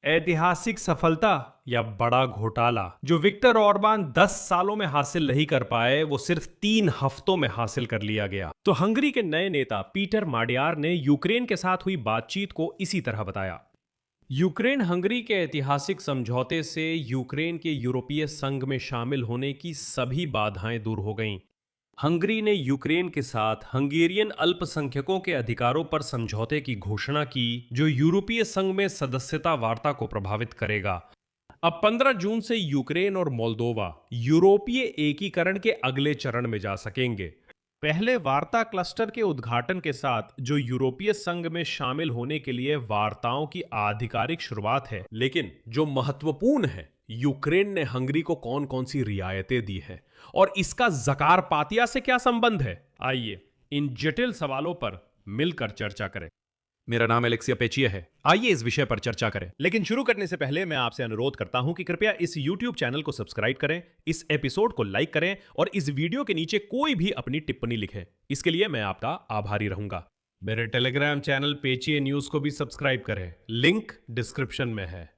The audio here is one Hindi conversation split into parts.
ऐतिहासिक सफलता या बड़ा घोटाला जो विक्टर ऑर्बान 10 सालों में हासिल नहीं कर पाए वो सिर्फ 3 हफ्तों में हासिल कर लिया गया। तो हंगरी के नए नेता पीटर माडियार ने यूक्रेन के साथ हुई बातचीत को इसी तरह बताया। यूक्रेन हंगरी के ऐतिहासिक समझौते से यूक्रेन के यूरोपीय संघ में शामिल होने की सभी बाधाएं दूर हो गईं। हंगरी ने यूक्रेन के साथ हंगेरियन अल्पसंख्यकों के अधिकारों पर समझौते की घोषणा की जो यूरोपीय संघ में सदस्यता वार्ता को प्रभावित करेगा। अब 15 जून से यूक्रेन और मोल्दोवा यूरोपीय एकीकरण के अगले चरण में जा सकेंगे। पहले वार्ता क्लस्टर के उद्घाटन के साथ जो यूरोपीय संघ में शामिल होने के लिए वार्ताओं की आधिकारिक शुरुआत है, लेकिन जो महत्वपूर्ण है यूक्रेन ने हंगरी को कौन कौन सी रियायतें दी हैं और इसका ज़कारपातिया से क्या संबंध है। आइए इन जटिल सवालों पर मिलकर चर्चा करें। मेरा नाम एलेक्सिया पेचिया है, आइए इस विषय पर चर्चा करें। लेकिन शुरू करने से पहले मैं आपसे अनुरोध करता हूं कि कृपया इस YouTube चैनल को सब्सक्राइब करें, इस एपिसोड को लाइक करें और इस वीडियो के नीचे कोई भी अपनी टिप्पणी लिखें। इसके लिए मैं आपका आभारी रहूंगा। मेरे टेलीग्राम चैनल पेचिया न्यूज को भी सब्सक्राइब करें, लिंक डिस्क्रिप्शन में है।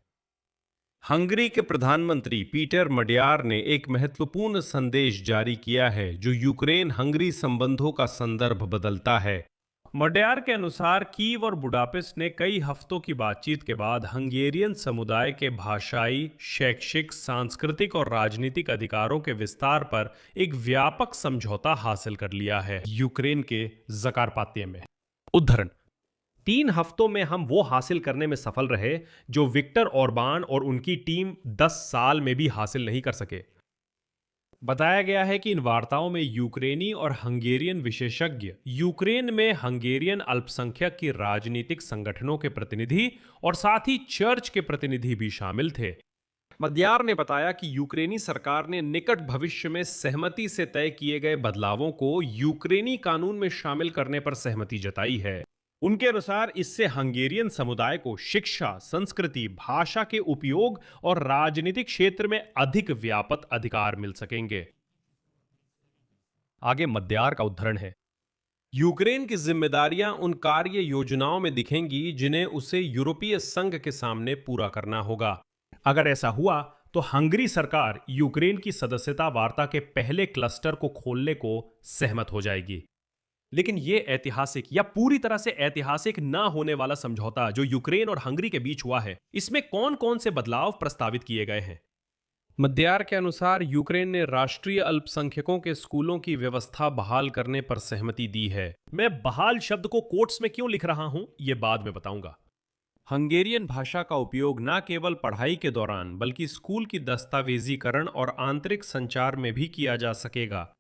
हंगरी के प्रधानमंत्री पीटर मडियार ने एक महत्वपूर्ण संदेश जारी किया है जो यूक्रेन हंगरी संबंधों का संदर्भ बदलता है। मडियार के अनुसार कीव और बुडापेस्ट ने कई हफ्तों की बातचीत के बाद हंगेरियन समुदाय के भाषाई, शैक्षिक, सांस्कृतिक और राजनीतिक अधिकारों के विस्तार पर एक व्यापक समझौता हासिल कर लिया है। यूक्रेन के ज़कारपात्ये में उद्धरण 3 हफ्तों में हम वो हासिल करने में सफल रहे जो विक्टर ऑर्बान और उनकी टीम 10 साल में भी हासिल नहीं कर सके। बताया गया है कि इन वार्ताओं में यूक्रेनी और हंगेरियन विशेषज्ञ, यूक्रेन में हंगेरियन अल्पसंख्यक की राजनीतिक संगठनों के प्रतिनिधि और साथ ही चर्च के प्रतिनिधि भी शामिल थे। मडियार ने बताया कि यूक्रेनी सरकार ने निकट भविष्य में सहमति से तय किए गए बदलावों को यूक्रेनी कानून में शामिल करने पर सहमति जताई है। उनके अनुसार इससे हंगेरियन समुदाय को शिक्षा, संस्कृति, भाषा के उपयोग और राजनीतिक क्षेत्र में अधिक व्यापक अधिकार मिल सकेंगे। आगे मडियार का उद्धरण है। यूक्रेन की जिम्मेदारियां उन कार्य योजनाओं में दिखेंगी जिन्हें उसे यूरोपीय संघ के सामने पूरा करना होगा। अगर ऐसा हुआ तो हंगरी सरकार यूक्रेन की सदस्यता वार्ता के पहले क्लस्टर को खोलने को सहमत हो जाएगी। लेकिन यह ऐतिहासिक या पूरी तरह से ऐतिहासिक ना होने वाला समझौता जो यूक्रेन और हंगरी के बीच हुआ है, इसमें कौन कौन से बदलाव प्रस्तावित किए गए हैं। मडियार के अनुसार यूक्रेन ने राष्ट्रीय अल्पसंख्यकों के स्कूलों की व्यवस्था बहाल करने पर सहमति दी है। मैं बहाल शब्द को कोट्स में क्यों लिख रहा हूं, यह बाद में बताऊंगा। हंगेरियन भाषा का उपयोग न केवल पढ़ाई के दौरान बल्कि स्कूल की दस्तावेजीकरण और आंतरिक संचार में भी किया जा सकेगा।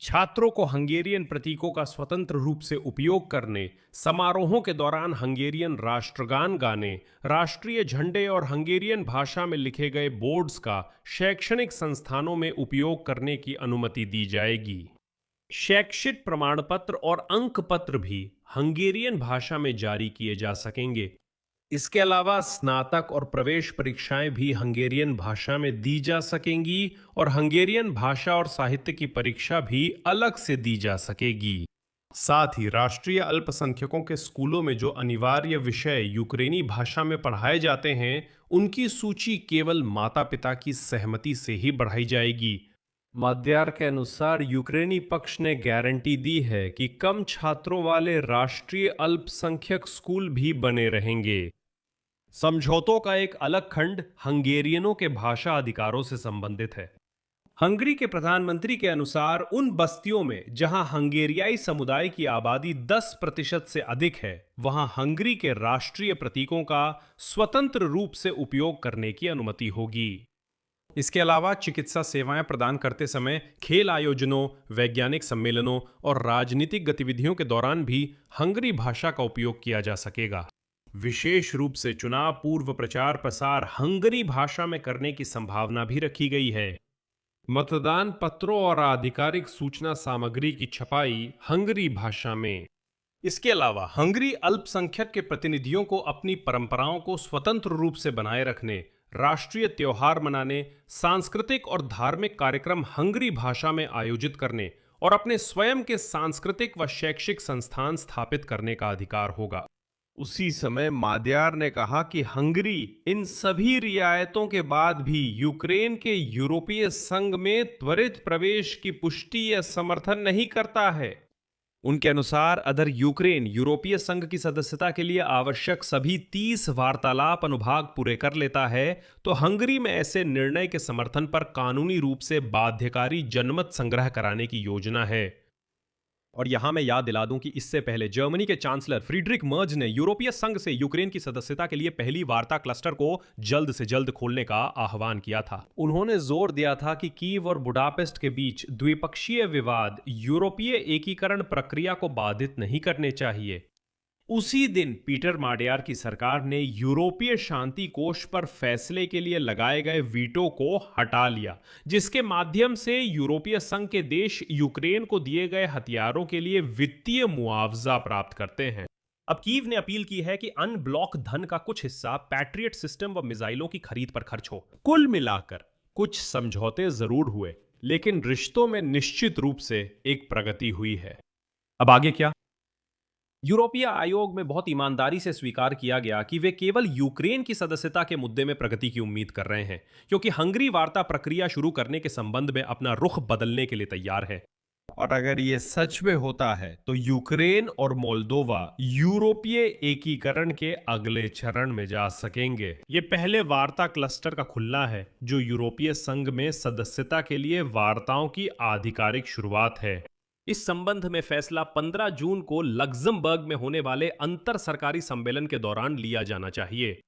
छात्रों को हंगेरियन प्रतीकों का स्वतंत्र रूप से उपयोग करने, समारोहों के दौरान हंगेरियन राष्ट्रगान गाने, राष्ट्रीय झंडे और हंगेरियन भाषा में लिखे गए बोर्ड्स का शैक्षणिक संस्थानों में उपयोग करने की अनुमति दी जाएगी। शैक्षिक प्रमाण पत्र और अंक पत्र भी हंगेरियन भाषा में जारी किए जा सकेंगे। इसके अलावा स्नातक और प्रवेश परीक्षाएं भी हंगेरियन भाषा में दी जा सकेंगी और हंगेरियन भाषा और साहित्य की परीक्षा भी अलग से दी जा सकेगी। साथ ही राष्ट्रीय अल्पसंख्यकों के स्कूलों में जो अनिवार्य विषय यूक्रेनी भाषा में पढ़ाए जाते हैं, उनकी सूची केवल माता पिता की सहमति से ही बढ़ाई जाएगी। मडियार के अनुसार यूक्रेनी पक्ष ने गारंटी दी है कि कम छात्रों वाले राष्ट्रीय अल्पसंख्यक स्कूल भी बने रहेंगे। समझौतों का एक अलग खंड हंगेरियनों के भाषा अधिकारों से संबंधित है। हंगरी के प्रधानमंत्री के अनुसार उन बस्तियों में जहां हंगेरियाई समुदाय की आबादी 10% से अधिक है, वहां हंगरी के राष्ट्रीय प्रतीकों का स्वतंत्र रूप से उपयोग करने की अनुमति होगी। इसके अलावा चिकित्सा सेवाएं प्रदान करते समय, खेल आयोजनों, वैज्ञानिक सम्मेलनों और राजनीतिक गतिविधियों के दौरान भी हंगरी भाषा का उपयोग किया जा सकेगा। विशेष रूप से चुनाव पूर्व प्रचार प्रसार हंगरी भाषा में करने की संभावना भी रखी गई है। मतदान पत्रों और आधिकारिक सूचना सामग्री की छपाई हंगरी भाषा में। इसके अलावा हंगरी अल्पसंख्यक के प्रतिनिधियों को अपनी परंपराओं को स्वतंत्र रूप से बनाए रखने, राष्ट्रीय त्योहार मनाने, सांस्कृतिक और धार्मिक कार्यक्रम हंगरी भाषा में आयोजित करने और अपने स्वयं के सांस्कृतिक व शैक्षिक संस्थान स्थापित करने का अधिकार होगा। उसी समय मादयार ने कहा कि हंगरी इन सभी रियायतों के बाद भी यूक्रेन के यूरोपीय संघ में त्वरित प्रवेश की पुष्टि या समर्थन नहीं करता है। उनके अनुसार अगर यूक्रेन यूरोपीय संघ की सदस्यता के लिए आवश्यक सभी 30 वार्तालाप अनुभाग पूरे कर लेता है तो हंगरी में ऐसे निर्णय के समर्थन पर कानूनी रूप से बाध्यकारी जनमत संग्रह कराने की योजना है। और यहां मैं याद दिला दूं कि इससे पहले जर्मनी के चांसलर फ्रीडरिक मर्ज ने यूरोपीय संघ से यूक्रेन की सदस्यता के लिए पहली वार्ता क्लस्टर को जल्द से जल्द खोलने का आह्वान किया था। उन्होंने जोर दिया था कि कीव और बुडापेस्ट के बीच द्विपक्षीय विवाद यूरोपीय एकीकरण प्रक्रिया को बाधित नहीं करने चाहिए। उसी दिन पीटर माडयार की सरकार ने यूरोपीय शांति कोष पर फैसले के लिए लगाए गए वीटो को हटा लिया, जिसके माध्यम से यूरोपीय संघ के देश यूक्रेन को दिए गए हथियारों के लिए वित्तीय मुआवजा प्राप्त करते हैं। अब कीव ने अपील की है कि अनब्लॉक धन का कुछ हिस्सा पैट्रियट सिस्टम व मिसाइलों की खरीद पर खर्च हो। कुल मिलाकर कुछ समझौते जरूर हुए, लेकिन रिश्तों में निश्चित रूप से एक प्रगति हुई है। अब आगे क्या? यूरोपीय आयोग में बहुत ईमानदारी से स्वीकार किया गया कि वे केवल यूक्रेन की सदस्यता के मुद्दे में प्रगति की उम्मीद कर रहे हैं, क्योंकि हंगरी वार्ता प्रक्रिया शुरू करने के संबंध में अपना रुख बदलने के लिए तैयार है। और अगर ये सच में होता है तो यूक्रेन और मोल्दोवा यूरोपीय एकीकरण के अगले चरण में जा सकेंगे। ये पहले वार्ता क्लस्टर का खुलना है जो यूरोपीय संघ में सदस्यता के लिए वार्ताओं की आधिकारिक शुरुआत है। इस संबंध में फैसला 15 जून को लग्जमबर्ग में होने वाले अंतर सरकारी सम्मेलन के दौरान लिया जाना चाहिए।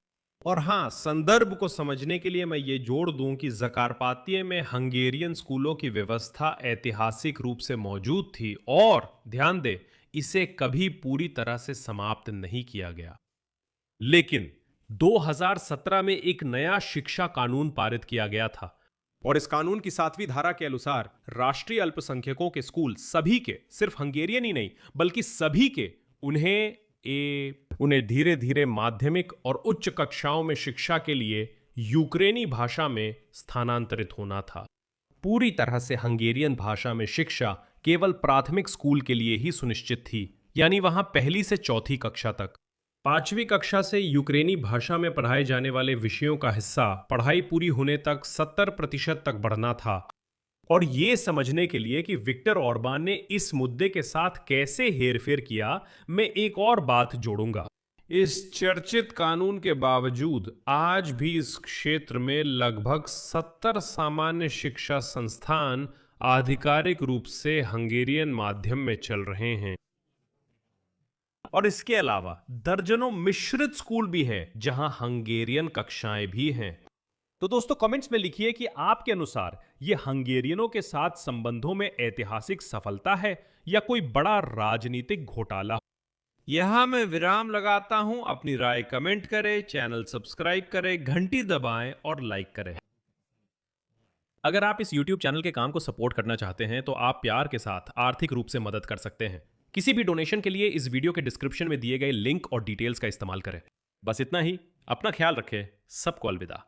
और हाँ, संदर्भ को समझने के लिए मैं ये जोड़ दूं कि ज़कारपातीय में हंगेरियन स्कूलों की व्यवस्था ऐतिहासिक रूप से मौजूद थी और ध्यान दे, इसे कभी पूरी तरह से समाप्त नहीं किया गया। लेकिन 2017 में एक नया शिक्षा कानून पारित किया गया था और इस कानून की 7वीं धारा के अनुसार राष्ट्रीय अल्पसंख्यकों के स्कूल सभी के, सिर्फ हंगेरियन ही नहीं बल्कि सभी के, उन्हें धीरे धीरे माध्यमिक और उच्च कक्षाओं में शिक्षा के लिए यूक्रेनी भाषा में स्थानांतरित होना था। पूरी तरह से हंगेरियन भाषा में शिक्षा केवल प्राथमिक स्कूल के लिए ही सुनिश्चित थी, यानी वहां पहली से चौथी कक्षा तक। 5वीं कक्षा से यूक्रेनी भाषा में पढ़ाए जाने वाले विषयों का हिस्सा पढ़ाई पूरी होने तक 70% तक बढ़ना था। और ये समझने के लिए कि विक्टर ऑर्बान ने इस मुद्दे के साथ कैसे हेरफेर किया, मैं एक और बात जोड़ूंगा। इस चर्चित कानून के बावजूद आज भी इस क्षेत्र में लगभग 70 सामान्य शिक्षा संस्थान आधिकारिक रूप से हंगेरियन माध्यम में चल रहे हैं। और इसके अलावा दर्जनों मिश्रित स्कूल भी हैं जहां हंगेरियन कक्षाएं भी हैं। तो दोस्तों कमेंट्स में लिखिए कि आपके अनुसार यह हंगेरियनों के साथ संबंधों में ऐतिहासिक सफलता है या कोई बड़ा राजनीतिक घोटाला। यहां मैं विराम लगाता हूं। अपनी राय कमेंट करें, चैनल सब्सक्राइब करें, घंटी दबाएं और लाइक करें। अगर आप इस YouTube चैनल के काम को सपोर्ट करना चाहते हैं तो आप प्यार के साथ आर्थिक रूप से मदद कर सकते हैं। किसी भी डोनेशन के लिए इस वीडियो के डिस्क्रिप्शन में दिए गए लिंक और डिटेल्स का इस्तेमाल करें। बस इतना ही। अपना ख्याल रखें। सबको अलविदा।